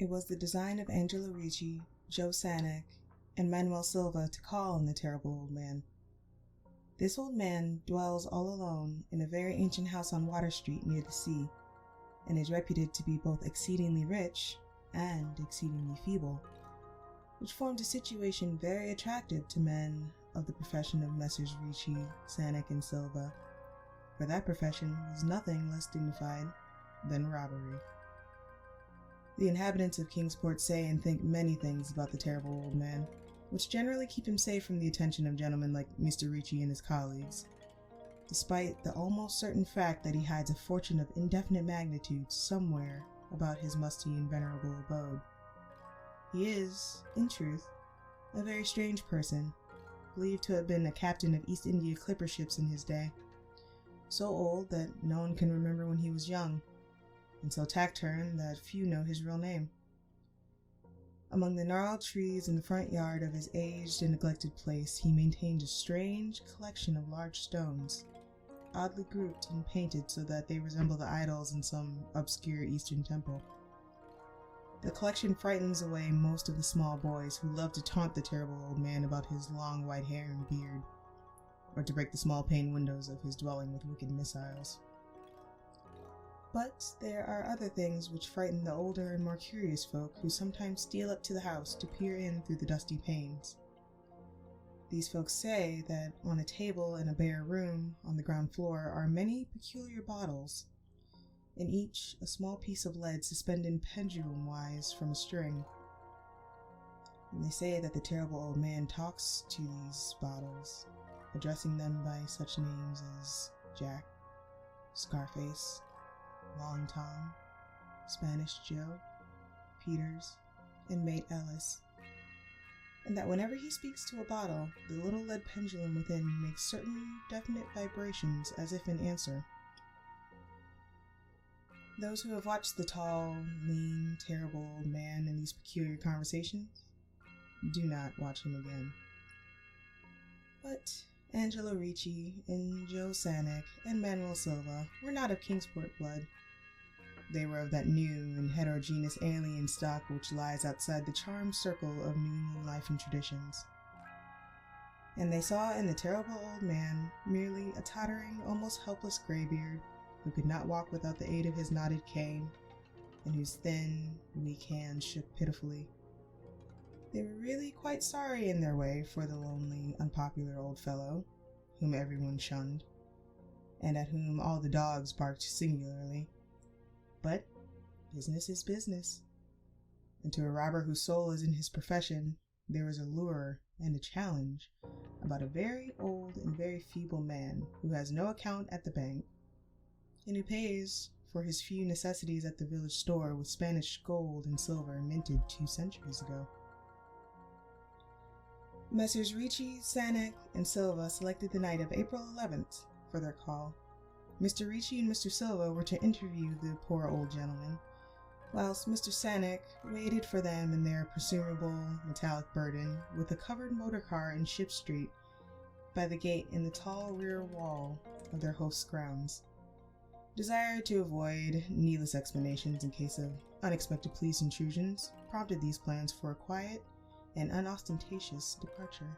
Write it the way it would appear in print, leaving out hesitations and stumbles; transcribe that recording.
It was the design of Angelo Ricci, Joe Sanek, and Manuel Silva to call on the terrible old man. This old man dwells all alone in a very ancient house on Water Street near the sea, and is reputed to be both exceedingly rich and exceedingly feeble, which formed a situation very attractive to men of the profession of Messrs. Ricci, Sanek, and Silva, for that profession was nothing less dignified than robbery. The inhabitants of Kingsport say and think many things about the terrible old man, which generally keep him safe from the attention of gentlemen like Mr. Ricci and his colleagues, despite the almost certain fact that he hides a fortune of indefinite magnitude somewhere about his musty and venerable abode. He is, in truth, a very strange person, believed to have been a captain of East India clipper ships in his day, so old that no one can remember when he was young, and so taciturn that few know his real name. Among the gnarled trees in the front yard of his aged and neglected place, he maintained a strange collection of large stones, oddly grouped and painted so that they resemble the idols in some obscure Eastern temple. The collection frightens away most of the small boys who love to taunt the terrible old man about his long white hair and beard, or to break the small pane windows of his dwelling with wicked missiles. But there are other things which frighten the older and more curious folk who sometimes steal up to the house to peer in through the dusty panes. These folks say that on a table in a bare room on the ground floor are many peculiar bottles, in each a small piece of lead suspended pendulum-wise from a string. And they say that the terrible old man talks to these bottles, addressing them by such names as Jack, Scarface, Long Tom, Spanish Joe, Peters, and Mate Ellis, and that whenever he speaks to a bottle, the little lead pendulum within makes certain definite vibrations as if in answer. Those who have watched the tall, lean, terrible old man in these peculiar conversations do not watch him again. But Angelo Ricci and Joe Sanek and Manuel Silva were not of Kingsport blood. They were of that new and heterogeneous alien stock which lies outside the charmed circle of New England life and traditions. And they saw in the terrible old man merely a tottering, almost helpless graybeard who could not walk without the aid of his knotted cane, and whose thin, weak hands shook pitifully. They were really quite sorry in their way for the lonely, unpopular old fellow, whom everyone shunned, and at whom all the dogs barked singularly. But business is business, and to a robber whose soul is in his profession, there is a lure and a challenge about a very old and very feeble man who has no account at the bank, and who pays for his few necessities at the village store with Spanish gold and silver minted 2 centuries ago. Messrs. Ricci, Sanek, and Silva selected the night of April 11th for their call. Mr. Ricci and Mr. Silva were to interview the poor old gentleman, whilst Mr. Sanek waited for them in their presumable metallic burden with a covered motor car in Ship Street by the gate in the tall rear wall of their host's grounds. Desired to avoid needless explanations in case of unexpected police intrusions prompted these plans for a quiet and unostentatious departure.